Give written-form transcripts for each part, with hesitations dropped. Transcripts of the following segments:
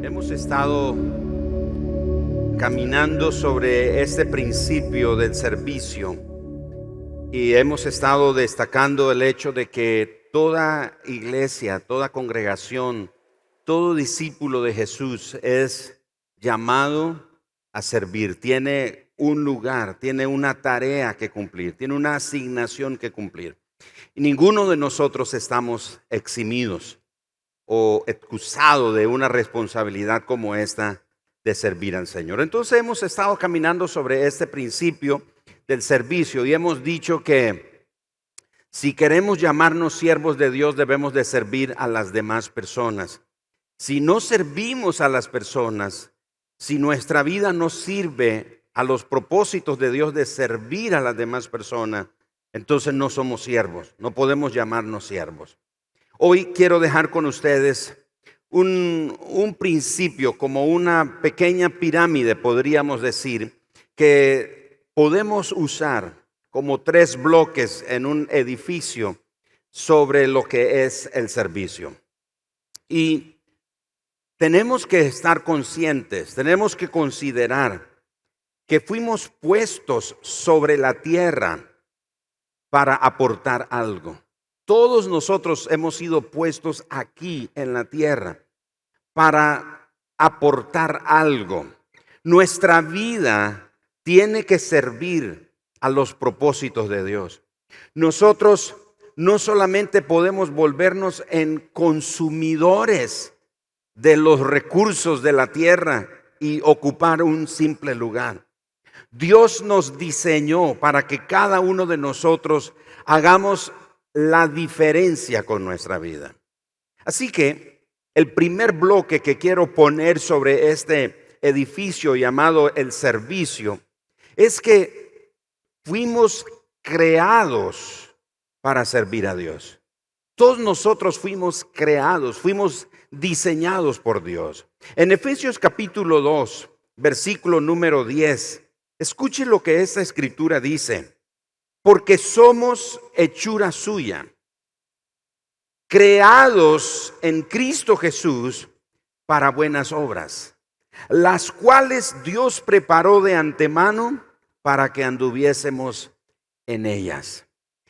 Hemos estado caminando sobre este principio del servicio y hemos estado destacando el hecho de que toda iglesia, toda congregación, todo discípulo de Jesús es llamado a servir. Tiene un lugar, tiene una tarea que cumplir, tiene una asignación que cumplir. Y ninguno de nosotros estamos eximidos o excusado de una responsabilidad como esta de servir al Señor. Entonces hemos estado caminando sobre este principio del servicio y hemos dicho que si queremos llamarnos siervos de Dios debemos de servir a las demás personas. Si no servimos a las personas, si nuestra vida no sirve a los propósitos de Dios de servir a las demás personas, entonces no somos siervos, no podemos llamarnos siervos. Hoy quiero dejar con ustedes un principio, como una pequeña pirámide, podríamos decir, que podemos usar como 3 bloques en un edificio sobre lo que es el servicio. Y tenemos que estar conscientes, tenemos que considerar que fuimos puestos sobre la tierra para aportar algo. Todos nosotros hemos sido puestos aquí en la tierra para aportar algo. Nuestra vida tiene que servir a los propósitos de Dios. Nosotros no solamente podemos volvernos en consumidores de los recursos de la tierra y ocupar un simple lugar. Dios nos diseñó para que cada uno de nosotros hagamos la diferencia con nuestra vida. Así que el primer bloque que quiero poner sobre este edificio llamado el servicio es que fuimos creados para servir a Dios. Todos nosotros fuimos creados, fuimos diseñados por Dios. En Efesios capítulo 2, versículo número 10, escuche lo que esta escritura dice. Porque somos hechura suya, creados en Cristo Jesús para buenas obras, las cuales Dios preparó de antemano para que anduviésemos en ellas.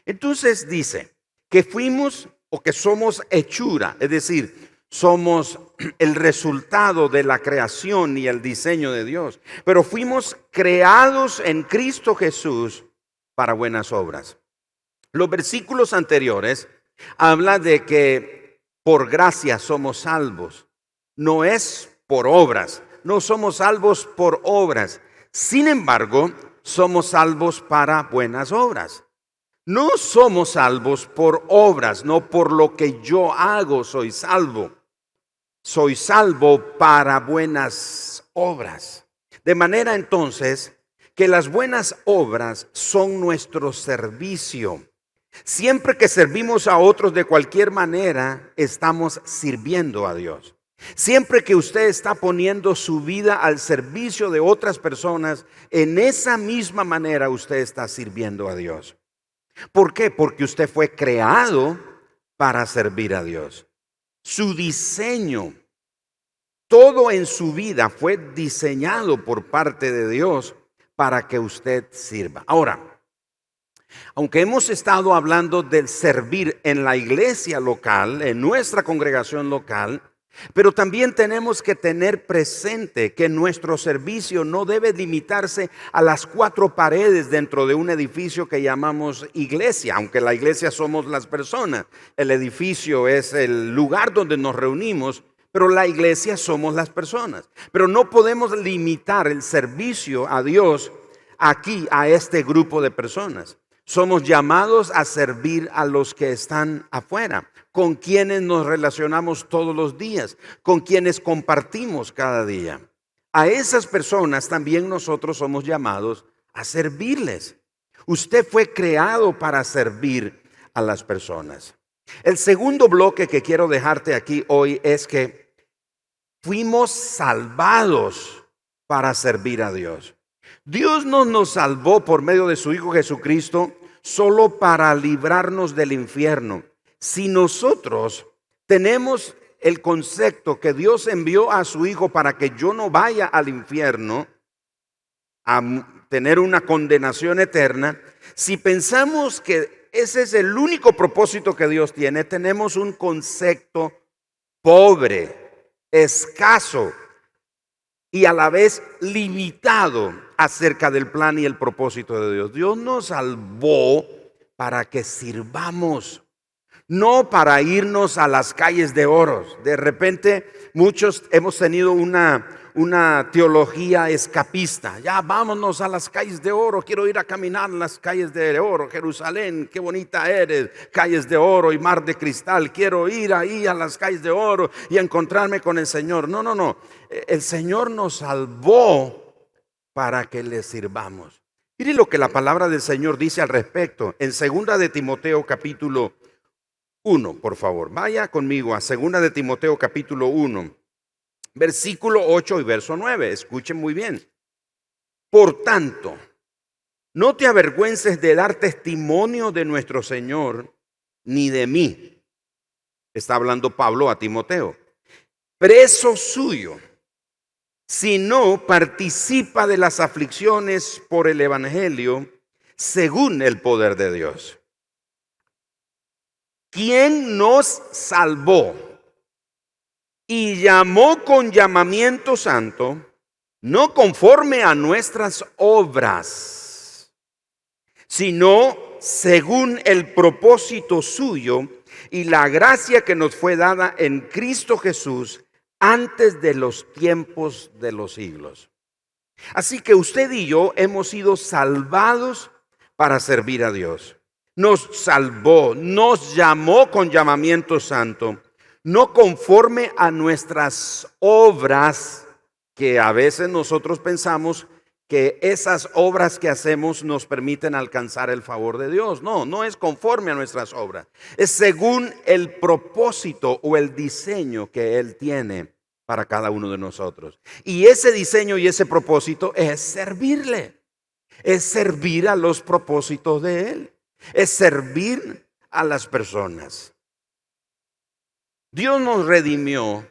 Entonces dice que fuimos o que somos hechura, es decir, somos el resultado de la creación y el diseño de Dios, pero fuimos creados en Cristo Jesús para buenas obras. Los versículos anteriores hablan de que por gracia somos salvos. No es por obras, no somos salvos por obras. Sin embargo, somos salvos para buenas obras. No somos salvos por obras, no por lo que yo hago soy salvo. Soy salvo para buenas obras. De manera entonces que las buenas obras son nuestro servicio. Siempre que servimos a otros de cualquier manera, estamos sirviendo a Dios. Siempre que usted está poniendo su vida al servicio de otras personas, en esa misma manera usted está sirviendo a Dios. ¿Por qué? Porque usted fue creado para servir a Dios. Su diseño, todo en su vida fue diseñado por parte de Dios para que usted sirva. Ahora, aunque hemos estado hablando del servir en la iglesia local, en nuestra congregación local, pero también tenemos que tener presente que nuestro servicio no debe limitarse a las 4 paredes dentro de un edificio que llamamos iglesia, aunque la iglesia somos las personas. El edificio es el lugar donde nos reunimos, pero la iglesia somos las personas. Pero no podemos limitar el servicio a Dios aquí a este grupo de personas. Somos llamados a servir a los que están afuera, con quienes nos relacionamos todos los días, con quienes compartimos cada día. A esas personas también nosotros somos llamados a servirles. Usted fue creado para servir a las personas. El segundo bloque que quiero dejarte aquí hoy es que fuimos salvados para servir a Dios. Dios no nos salvó por medio de su Hijo Jesucristo solo para librarnos del infierno. Si nosotros tenemos el concepto que Dios envió a su Hijo para que yo no vaya al infierno a tener una condenación eterna, si pensamos que ese es el único propósito que Dios tiene, tenemos un concepto pobre, escaso y a la vez limitado acerca del plan y el propósito de Dios. Dios nos salvó para que sirvamos, no para irnos a las calles de oro. De repente muchos hemos tenido una teología escapista. Ya vámonos a las calles de oro. Quiero ir a caminar en las calles de oro. Jerusalén, qué bonita eres. Calles de oro y mar de cristal. Quiero ir ahí a las calles de oro y encontrarme con el Señor. No, no, no. El Señor nos salvó para que le sirvamos. Mire lo que la palabra del Señor dice al respecto. En 2 de Timoteo capítulo 1, por favor. Vaya conmigo a 2 de Timoteo capítulo 1. Versículo 8 y verso 9, escuchen muy bien. Por tanto, no te avergüences de dar testimonio de nuestro Señor, ni de mí. Está hablando Pablo a Timoteo, preso suyo, sino participa de las aflicciones por el evangelio, según el poder de Dios. ¿Quién nos salvó y llamó con llamamiento santo, no conforme a nuestras obras, sino según el propósito suyo y la gracia que nos fue dada en Cristo Jesús antes de los tiempos de los siglos? Así que usted y yo hemos sido salvados para servir a Dios. Nos salvó, nos llamó con llamamiento santo, no conforme a nuestras obras, que a veces nosotros pensamos que esas obras que hacemos nos permiten alcanzar el favor de Dios. No, no es conforme a nuestras obras. Es según el propósito o el diseño que Él tiene para cada uno de nosotros. Y ese diseño y ese propósito es servirle. Es servir a los propósitos de Él. Es servir a las personas. Dios nos redimió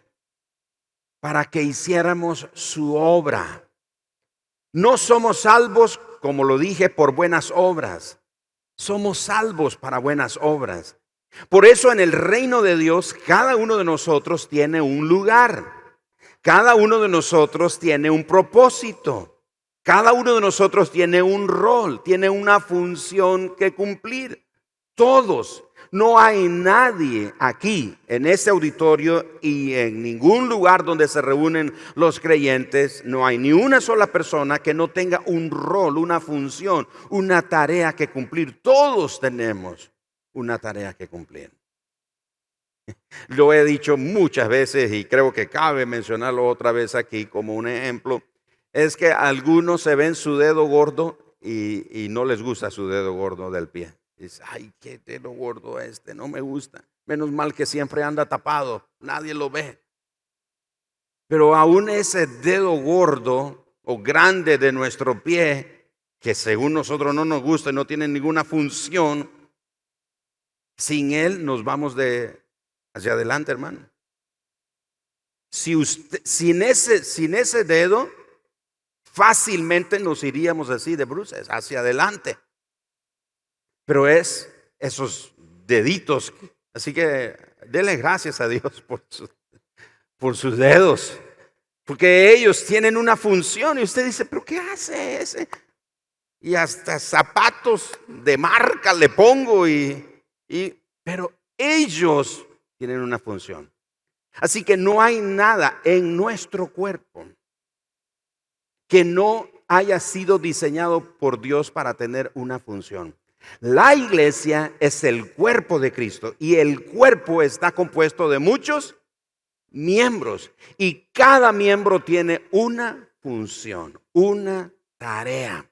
para que hiciéramos su obra. No somos salvos, como lo dije, por buenas obras. Somos salvos para buenas obras. Por eso en el reino de Dios, cada uno de nosotros tiene un lugar. Cada uno de nosotros tiene un propósito. Cada uno de nosotros tiene un rol, tiene una función que cumplir. Todos. No hay nadie aquí en este auditorio y en ningún lugar donde se reúnen los creyentes, no hay ni una sola persona que no tenga un rol, una función, una tarea que cumplir. Todos tenemos una tarea que cumplir. Lo he dicho muchas veces y creo que cabe mencionarlo otra vez aquí como un ejemplo. Es que algunos se ven su dedo gordo y no les gusta su dedo gordo del pie. Dice, ay, qué dedo gordo no me gusta. Menos mal que siempre anda tapado, nadie lo ve. Pero aún ese dedo gordo o grande de nuestro pie, que según nosotros no nos gusta y no tiene ninguna función, sin él nos vamos hacia adelante, hermano. Sin ese dedo, fácilmente nos iríamos así de bruces, hacia adelante. Pero es esos deditos. Así que denle gracias a Dios por sus dedos. Porque ellos tienen una función. Y usted dice, ¿pero qué hace ese? Y hasta zapatos de marca le pongo. Pero ellos tienen una función. Así que no hay nada en nuestro cuerpo que no haya sido diseñado por Dios para tener una función. La iglesia es el cuerpo de Cristo y el cuerpo está compuesto de muchos miembros y cada miembro tiene una función, una tarea.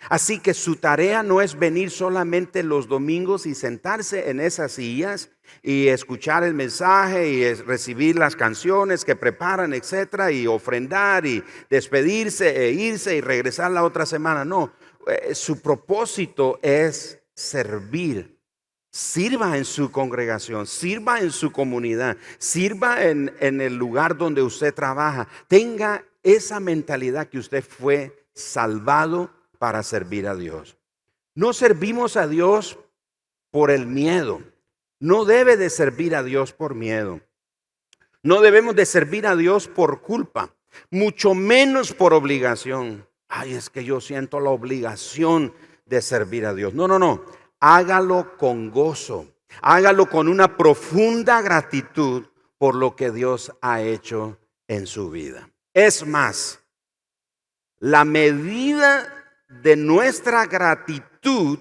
Así que su tarea no es venir solamente los domingos y sentarse en esas sillas y escuchar el mensaje y recibir las canciones que preparan, etcétera, y ofrendar y despedirse e irse y regresar la otra semana. No, su propósito es servir Sirva en su congregación, sirva en su comunidad, sirva en el lugar donde usted trabaja. Tenga esa mentalidad que usted fue salvado para servir a Dios. No servimos a Dios por el miedo. No debe de servir a Dios por miedo. No debemos de servir a Dios por culpa, mucho menos por obligación. Ay, es que yo siento la obligación de servir a Dios. No, no, no. Hágalo con gozo. Hágalo con una profunda gratitud por lo que Dios ha hecho en su vida. Es más, la medida de nuestra gratitud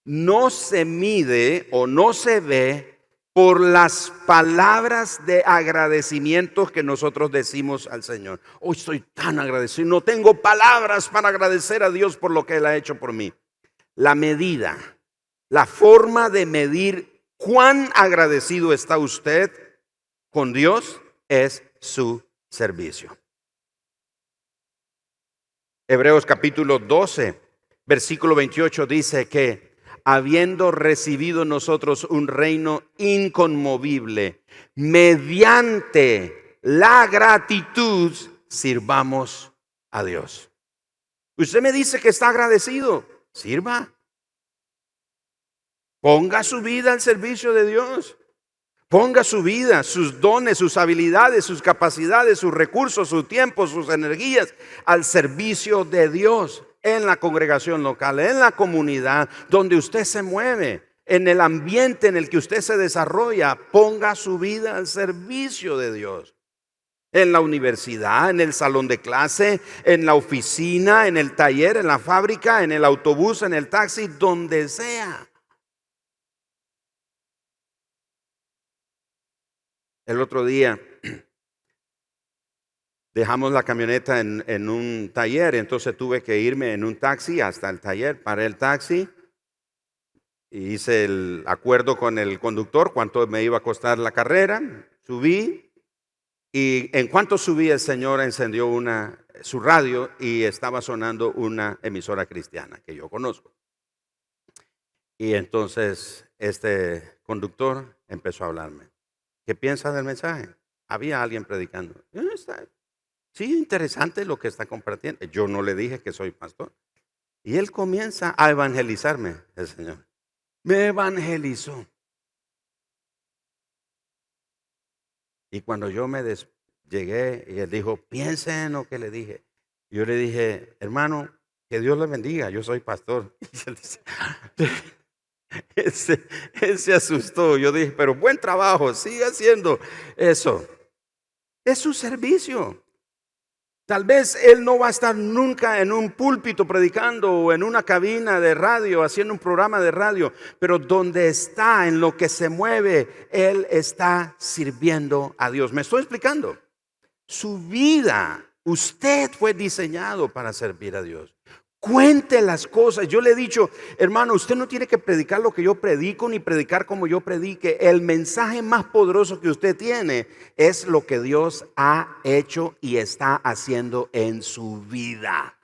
no se mide o no se ve por las palabras de agradecimiento que nosotros decimos al Señor. Hoy estoy tan agradecido, no tengo palabras para agradecer a Dios por lo que Él ha hecho por mí. La medida, la forma de medir cuán agradecido está usted con Dios es su servicio. Hebreos capítulo 12, versículo 28 dice que habiendo recibido nosotros un reino inconmovible, mediante la gratitud sirvamos a Dios. Usted me dice que está agradecido, sirva. Ponga su vida al servicio de Dios. Ponga su vida, sus dones, sus habilidades, sus capacidades, sus recursos, su tiempo, sus energías al servicio de Dios en la congregación local, en la comunidad donde usted se mueve, en el ambiente en el que usted se desarrolla. Ponga su vida al servicio de Dios. En la universidad, en el salón de clase, en la oficina, en el taller, en la fábrica, en el autobús, en el taxi, donde sea. El otro día dejamos la camioneta en un taller, entonces tuve que irme en un taxi hasta el taller. Paré el taxi y hice el acuerdo con el conductor cuánto me iba a costar la carrera. Subí y en cuanto subí el Señor encendió su radio y estaba sonando una emisora cristiana que yo conozco. Y entonces este conductor empezó a hablarme. ¿Qué piensas del mensaje? Había alguien predicando. Sí, interesante lo que está compartiendo. Yo no le dije que soy pastor. Y él comienza a evangelizarme, el Señor. Me evangelizó. Y cuando yo llegué y él dijo, piensa en lo que le dije. Yo le dije, hermano, que Dios le bendiga, yo soy pastor. Y él dice, él se asustó. Yo dije, pero buen trabajo, siga haciendo eso. Es su servicio. Tal vez él no va a estar nunca en un púlpito predicando o en una cabina de radio, haciendo un programa de radio, pero donde está, en lo que se mueve, él está sirviendo a Dios. ¿Me estoy explicando? Su vida, usted fue diseñado para servir a Dios. Cuente las cosas. Yo le he dicho, hermano, usted no tiene que predicar lo que yo predico ni predicar como yo predique. El mensaje más poderoso que usted tiene es lo que Dios ha hecho y está haciendo en su vida.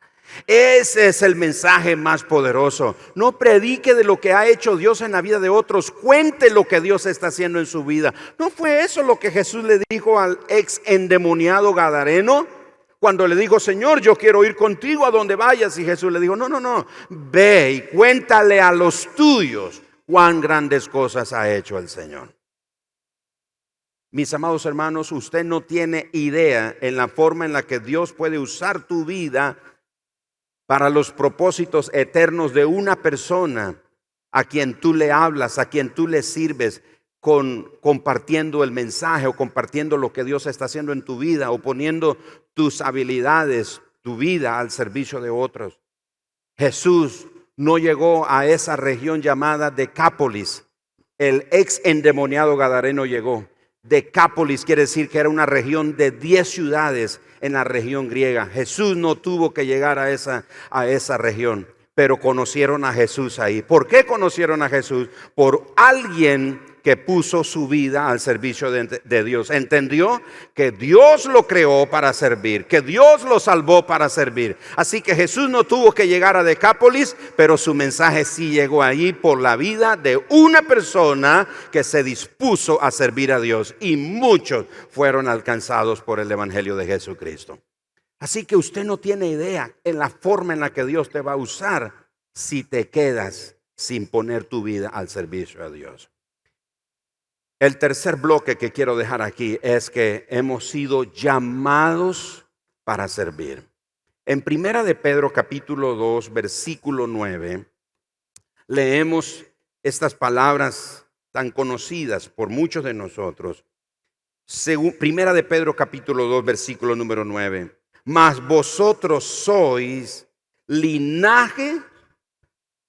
Ese es el mensaje más poderoso. No predique de lo que ha hecho Dios en la vida de otros. Cuente lo que Dios está haciendo en su vida. ¿No fue eso lo que Jesús le dijo al ex endemoniado gadareno? Cuando le dijo, Señor, yo quiero ir contigo a donde vayas. Y Jesús le dijo, no, ve y cuéntale a los tuyos cuán grandes cosas ha hecho el Señor. Mis amados hermanos, usted no tiene idea en la forma en la que Dios puede usar tu vida para los propósitos eternos de una persona a quien tú le hablas, a quien tú le sirves, compartiendo el mensaje o compartiendo lo que Dios está haciendo en tu vida o poniendo tus habilidades, tu vida al servicio de otros. Jesús no llegó a esa región llamada Decápolis. El ex endemoniado gadareno llegó. Decápolis quiere decir que era una región de 10 ciudades en la región griega. Jesús no tuvo que llegar a esa región, pero conocieron a Jesús ahí. ¿Por qué conocieron a Jesús? Por alguien que puso su vida al servicio de Dios. Entendió que Dios lo creó para servir, que Dios lo salvó para servir. Así que Jesús no tuvo que llegar a Decápolis, pero su mensaje sí llegó allí por la vida de una persona que se dispuso a servir a Dios. Y muchos fueron alcanzados por el Evangelio de Jesucristo. Así que usted no tiene idea en la forma en la que Dios te va a usar si te quedas sin poner tu vida al servicio de Dios. El tercer bloque que quiero dejar aquí es que hemos sido llamados para servir. En Primera de Pedro capítulo 2 versículo 9 leemos estas palabras tan conocidas por muchos de nosotros. Primera de Pedro capítulo 2 versículo número 9. Mas vosotros sois linaje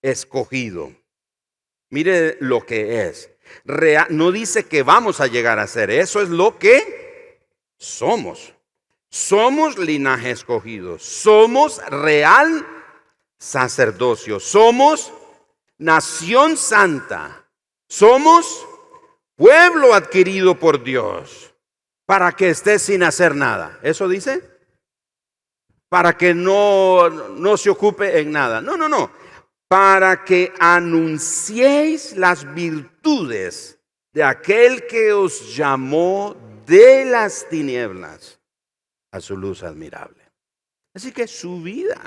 escogido. Mire lo que es. No dice que vamos a llegar a ser, eso es lo que somos. Somos linaje escogido, somos real sacerdocio, somos nación santa, somos pueblo adquirido por Dios para que esté sin hacer nada. ¿Eso dice? Para que no se ocupe en nada. No. Para que anunciéis las virtudes de aquel que os llamó de las tinieblas a su luz admirable. Así que su vida,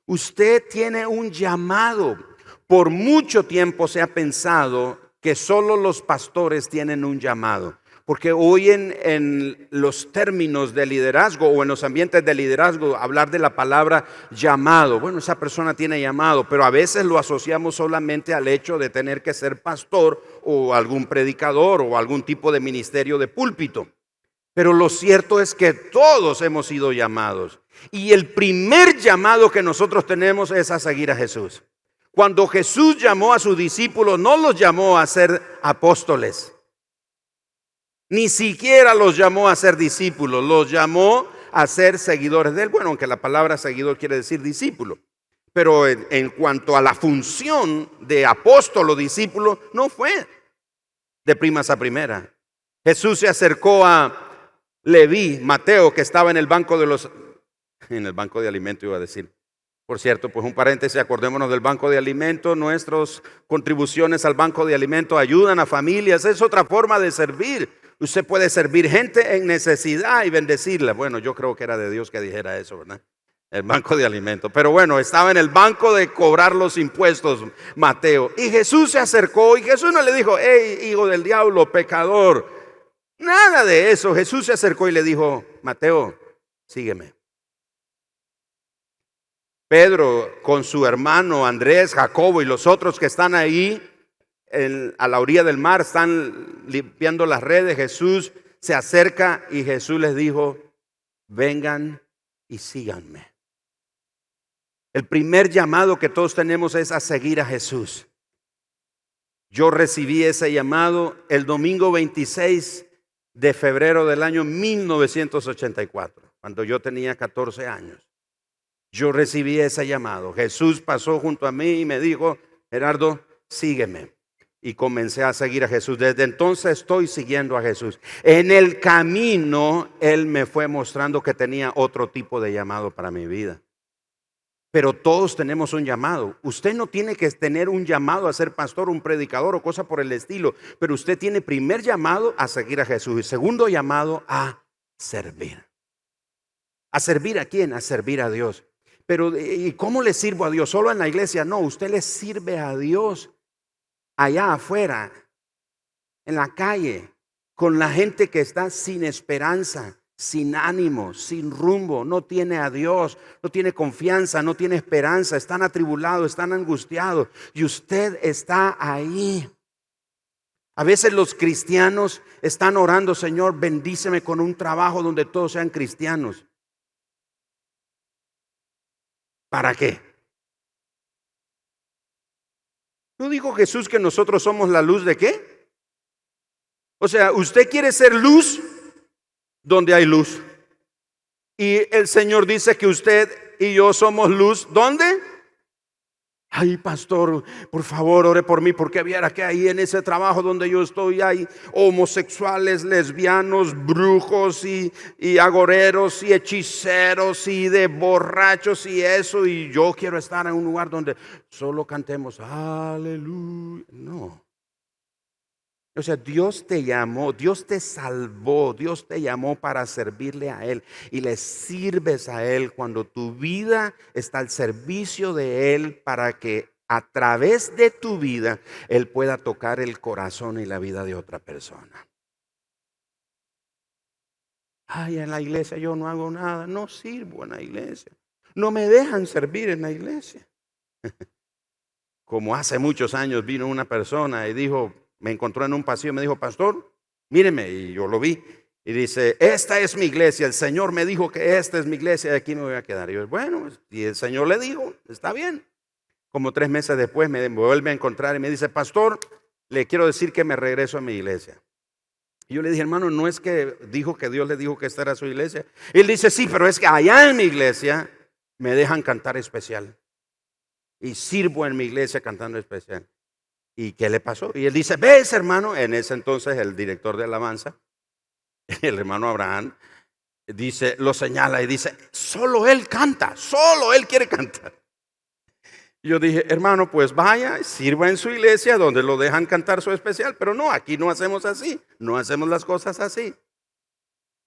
usted tiene un llamado. Por mucho tiempo se ha pensado que solo los pastores tienen un llamado. Porque hoy en los términos de liderazgo o en los ambientes de liderazgo, hablar de la palabra llamado, bueno, esa persona tiene llamado, pero a veces lo asociamos solamente al hecho de tener que ser pastor o algún predicador o algún tipo de ministerio de púlpito. Pero lo cierto es que todos hemos sido llamados. Y el primer llamado que nosotros tenemos es a seguir a Jesús. Cuando Jesús llamó a sus discípulos, no los llamó a ser apóstoles. Ni siquiera los llamó a ser discípulos, los llamó a ser seguidores de él. Bueno, aunque la palabra seguidor quiere decir discípulo. Pero en cuanto a la función de apóstol o discípulo, no fue de primas a primera. Jesús se acercó a Leví, Mateo, que estaba en el banco de alimentos iba a decir. Por cierto, pues un paréntesis, acordémonos del banco de alimentos. Nuestras contribuciones al banco de alimentos ayudan a familias. Es otra forma de servir. Usted puede servir gente en necesidad y bendecirla. Bueno, yo creo que era de Dios que dijera eso, ¿verdad? El banco de alimentos. Pero bueno, estaba en el banco de cobrar los impuestos, Mateo. Y Jesús se acercó y Jesús no le dijo, hey, hijo del diablo, pecador. Nada de eso. Jesús se acercó y le dijo, Mateo, sígueme. Pedro con su hermano Andrés, Jacobo y los otros que están ahí a la orilla del mar, están limpiando las redes. Jesús se acerca y Jesús les dijo, vengan y síganme. El primer llamado que todos tenemos es a seguir a Jesús. Yo recibí ese llamado el domingo 26 de febrero del año 1984, cuando yo tenía 14 años. Yo recibí ese llamado. Jesús pasó junto a mí y me dijo, Gerardo, sígueme. Y comencé a seguir a Jesús. Desde entonces estoy siguiendo a Jesús. En el camino, Él me fue mostrando que tenía otro tipo de llamado para mi vida. Pero todos tenemos un llamado. Usted no tiene que tener un llamado a ser pastor, un predicador o cosa por el estilo. Pero usted tiene primer llamado a seguir a Jesús y segundo llamado a servir. ¿A servir a quién? A servir a Dios. Pero ¿y cómo le sirvo a Dios? ¿Solo en la iglesia? No, usted le sirve a Dios allá afuera, en la calle, con la gente que está sin esperanza, sin ánimo, sin rumbo, no tiene a Dios, no tiene confianza, no tiene esperanza, están atribulados, están angustiados y usted está ahí. A veces los cristianos están orando, Señor, bendíceme con un trabajo donde todos sean cristianos. ¿Para qué? ¿No dijo Jesús que nosotros somos la luz de qué? O sea, usted quiere ser luz donde hay luz. Y el Señor dice que usted y yo somos luz, ¿dónde? Ay, pastor, por favor, ore por mí, porque viera que ahí en ese trabajo donde yo estoy hay homosexuales, lesbianos, brujos y agoreros y hechiceros y de borrachos y eso. Y yo quiero estar en un lugar donde solo cantemos aleluya. No. O sea, Dios te llamó, Dios te salvó, Dios te llamó para servirle a Él y le sirves a Él cuando tu vida está al servicio de Él para que a través de tu vida Él pueda tocar el corazón y la vida de otra persona. Ay, en la iglesia yo no hago nada, no sirvo en la iglesia, no me dejan servir en la iglesia. Como hace muchos años vino una persona y dijo, me encontró en un pasillo y me dijo, pastor, míreme, y yo lo vi. Y dice, esta es mi iglesia, el Señor me dijo que esta es mi iglesia y aquí me voy a quedar. Y yo, bueno, y el Señor le dijo, está bien. Como 3 meses después me vuelve a encontrar y me dice, pastor, le quiero decir que me regreso a mi iglesia. Y yo le dije, hermano, no es que dijo que Dios le dijo que esta era su iglesia. Y él dice, sí, pero es que allá en mi iglesia me dejan cantar especial. Y sirvo en mi iglesia cantando especial. ¿Y qué le pasó? Y él dice, ves, hermano, en ese entonces el director de alabanza, el hermano Abraham, dice, lo señala y dice, solo él canta, solo él quiere cantar. Y yo dije, hermano, pues vaya, sirva en su iglesia donde lo dejan cantar su especial, pero no, aquí no hacemos así, no hacemos las cosas así.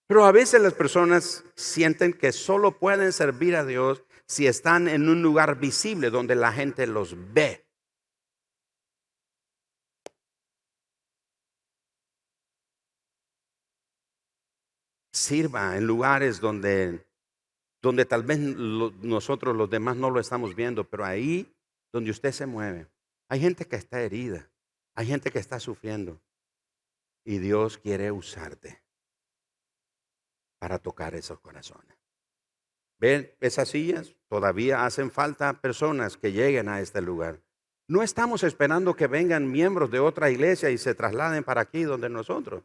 Pero a veces las personas sienten que solo pueden servir a Dios si están en un lugar visible donde la gente los ve. Sirva en lugares donde tal vez nosotros los demás no lo estamos viendo, pero ahí donde usted se mueve, hay gente que está herida, hay gente que está sufriendo y Dios quiere usarte para tocar esos corazones. ¿Ven esas sillas? Todavía hacen falta personas que lleguen a este lugar. No estamos esperando que vengan miembros de otra iglesia y se trasladen para aquí donde nosotros.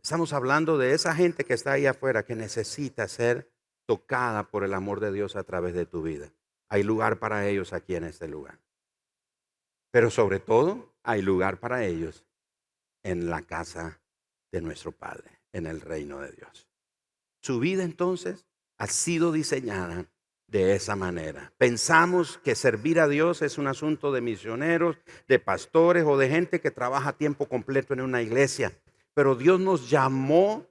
Estamos hablando de esa gente que está ahí afuera que necesita ser tocada por el amor de Dios a través de tu vida. Hay lugar para ellos aquí en este lugar. Pero sobre todo hay lugar para ellos en la casa de nuestro Padre, en el reino de Dios. Su vida entonces ha sido diseñada de esa manera. Pensamos que servir a Dios es un asunto de misioneros, de pastores o de gente que trabaja a tiempo completo en una iglesia. Pero Dios nos llamó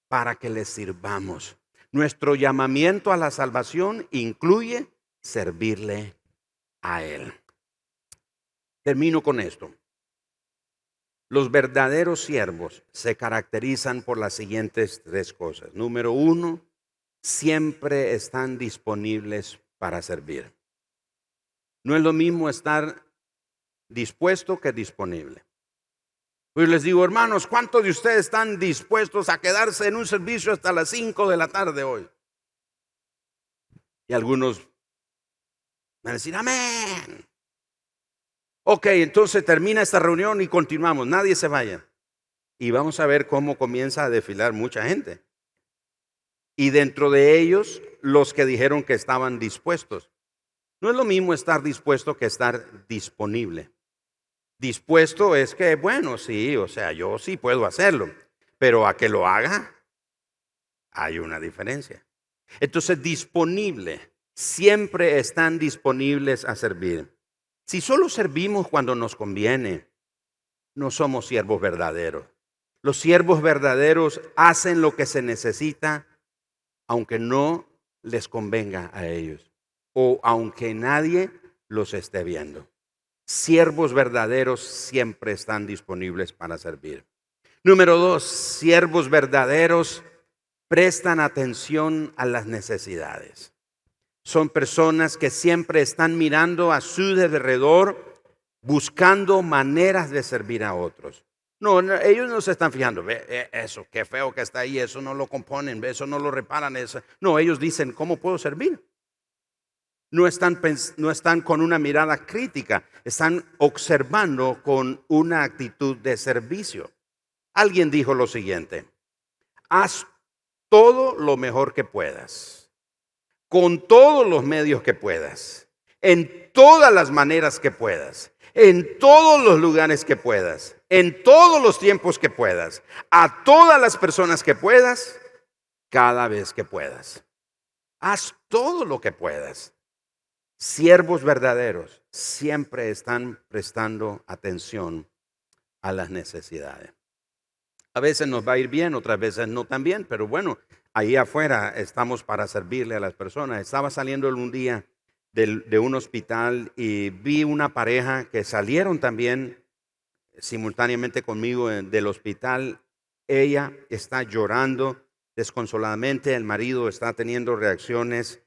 para que le sirvamos. Nuestro llamamiento a la salvación incluye servirle a Él. Termino con esto. Los verdaderos siervos se caracterizan por las siguientes 3 cosas. Número 1, siempre están disponibles para servir. No es lo mismo estar dispuesto que disponible. Pues les digo, hermanos, ¿cuántos de ustedes están dispuestos a quedarse en un servicio hasta las 5 de la tarde hoy? Y algunos van a decir, amén. Ok, entonces termina esta reunión y continuamos, nadie se vaya. Y vamos a ver cómo comienza a desfilar mucha gente. Y dentro de ellos, los que dijeron que estaban dispuestos. No es lo mismo estar dispuesto que estar disponible. Dispuesto es que, bueno, sí, o sea, yo sí puedo hacerlo, pero a que lo haga, hay una diferencia. Entonces, disponible, siempre están disponibles a servir. Si solo servimos cuando nos conviene, no somos siervos verdaderos. Los siervos verdaderos hacen lo que se necesita, aunque no les convenga a ellos o aunque nadie los esté viendo. Siervos verdaderos siempre están disponibles para servir. Número 2, siervos verdaderos prestan atención a las necesidades. Son personas que siempre están mirando a su alrededor, buscando maneras de servir a otros. No, ellos no se están fijando, ve eso, qué feo que está ahí, eso no lo componen, eso no lo reparan. Eso. No, ellos dicen, ¿cómo puedo servir? No están con una mirada crítica, están observando con una actitud de servicio. Alguien dijo lo siguiente, haz todo lo mejor que puedas, con todos los medios que puedas, en todas las maneras que puedas, en todos los lugares que puedas, en todos los tiempos que puedas, a todas las personas que puedas, cada vez que puedas. Haz todo lo que puedas. Siervos verdaderos siempre están prestando atención a las necesidades. A veces nos va a ir bien, otras veces no tan bien, pero bueno, ahí afuera estamos para servirle a las personas. Estaba saliendo un día de un hospital y vi una pareja que salieron también simultáneamente conmigo del hospital. Ella está llorando desconsoladamente, el marido está teniendo reacciones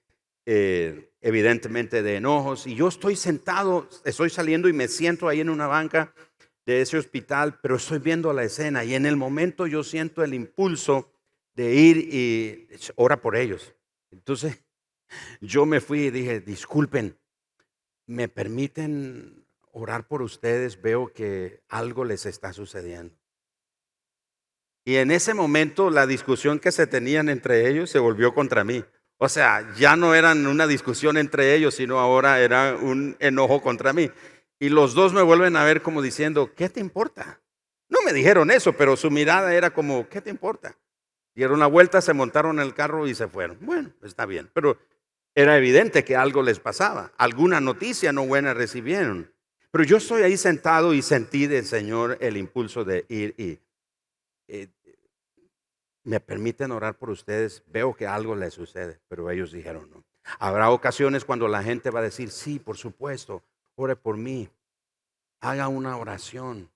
evidentemente de enojos, y yo estoy sentado, estoy saliendo y me siento ahí en una banca de ese hospital, pero estoy viendo la escena y en el momento yo siento el impulso de ir y ora por ellos. Entonces yo me fui y dije, disculpen, ¿me permiten orar por ustedes? Veo que algo les está sucediendo. Y en ese momento la discusión que se tenían entre ellos se volvió contra mí. O sea, ya no eran una discusión entre ellos, sino ahora era un enojo contra mí. Y los dos me vuelven a ver como diciendo, ¿qué te importa? No me dijeron eso, pero su mirada era como, ¿qué te importa? Dieron la vuelta, se montaron en el carro y se fueron. Bueno, está bien, pero era evidente que algo les pasaba. Alguna noticia no buena recibieron. Pero yo estoy ahí sentado y sentí del Señor el impulso de ir y me permiten orar por ustedes. Veo que algo les sucede, pero ellos dijeron no. Habrá ocasiones cuando la gente va a decir, sí, por supuesto, ore por mí, haga una oración.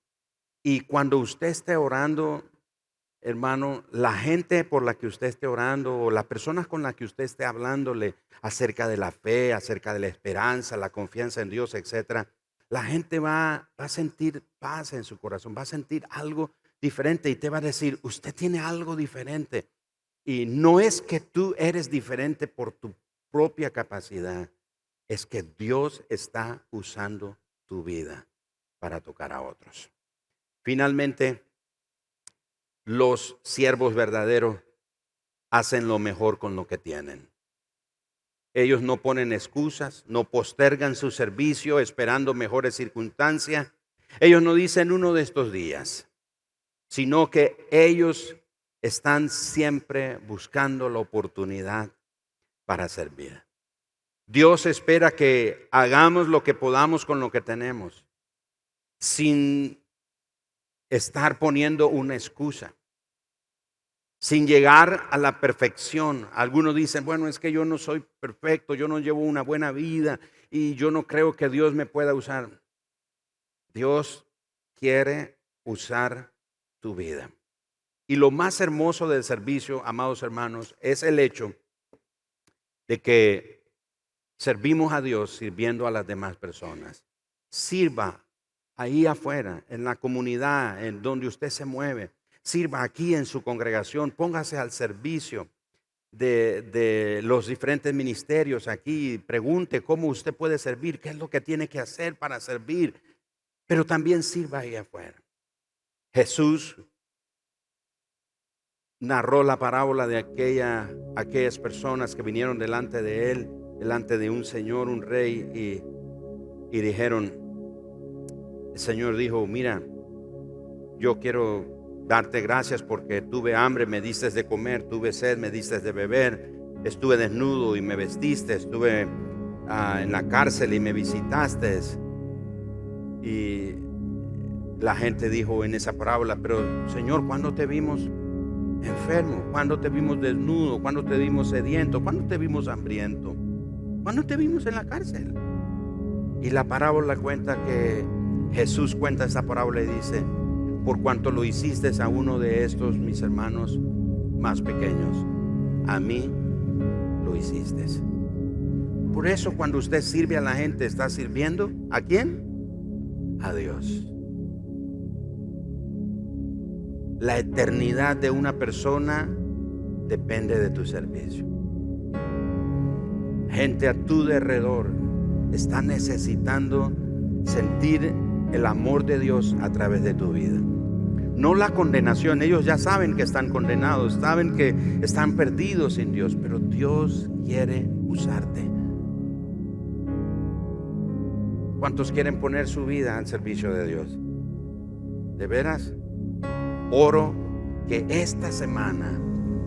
Y cuando usted esté orando, hermano, la gente por la que usted esté orando o las personas con las que usted esté hablándole acerca de la fe, acerca de la esperanza, la confianza en Dios, etcétera, la gente va a sentir paz en su corazón, va a sentir algo diferente y te va a decir, usted tiene algo diferente. Y no es que tú eres diferente por tu propia capacidad, es que Dios está usando tu vida para tocar a otros. Finalmente, los siervos verdaderos hacen lo mejor con lo que tienen. Ellos no ponen excusas, no postergan su servicio esperando mejores circunstancias. Ellos no dicen uno de estos días, sino que ellos están siempre buscando la oportunidad para servir. Dios espera que hagamos lo que podamos con lo que tenemos, sin estar poniendo una excusa, sin llegar a la perfección. Algunos dicen, bueno, es que yo no soy perfecto, yo no llevo una buena vida y yo no creo que Dios me pueda usar. Dios quiere usar tu vida. Y lo más hermoso del servicio, amados hermanos, es el hecho de que servimos a Dios sirviendo a las demás personas. Sirva ahí afuera, en la comunidad, en donde usted se mueve. Sirva aquí en su congregación, póngase al servicio de los diferentes ministerios aquí. Pregunte cómo usted puede servir, qué es lo que tiene que hacer para servir. Pero también sirva ahí afuera. Jesús narró la parábola de aquellas personas que vinieron delante de él, delante de un señor, un rey, y dijeron, el Señor dijo, mira, yo quiero darte gracias porque tuve hambre, me diste de comer, tuve sed, me diste de beber, estuve desnudo y me vestiste, estuve en la cárcel y me visitaste. Y la gente dijo en esa parábola, pero Señor, ¿cuándo te vimos enfermo? ¿Cuándo te vimos desnudo? ¿Cuándo te vimos sediento? ¿Cuándo te vimos hambriento? ¿Cuándo te vimos en la cárcel? Y la parábola cuenta que Jesús cuenta esta parábola y dice, por cuanto lo hiciste a uno de estos mis hermanos más pequeños, a mí lo hiciste. Por eso cuando usted sirve a la gente, ¿está sirviendo a quién? A Dios. La eternidad de una persona depende de tu servicio. Gente a tu alrededor está necesitando sentir el amor de Dios a través de tu vida. No la condenación. Ellos ya saben que están condenados, saben que están perdidos sin Dios, pero Dios quiere usarte. ¿Cuántos quieren poner su vida al servicio de Dios? ¿De veras? Oro que esta semana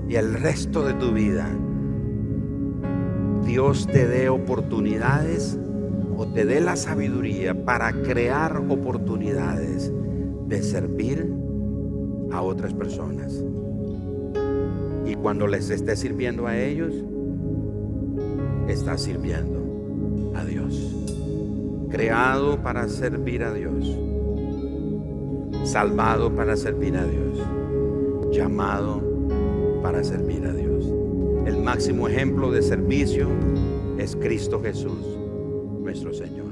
y el resto de tu vida Dios te dé oportunidades o te dé la sabiduría para crear oportunidades de servir a otras personas. Y cuando les estés sirviendo a ellos, estás sirviendo a Dios. Creado para servir a Dios, salvado para servir a Dios, llamado para servir a Dios. El máximo ejemplo de servicio es Cristo Jesús, nuestro Señor.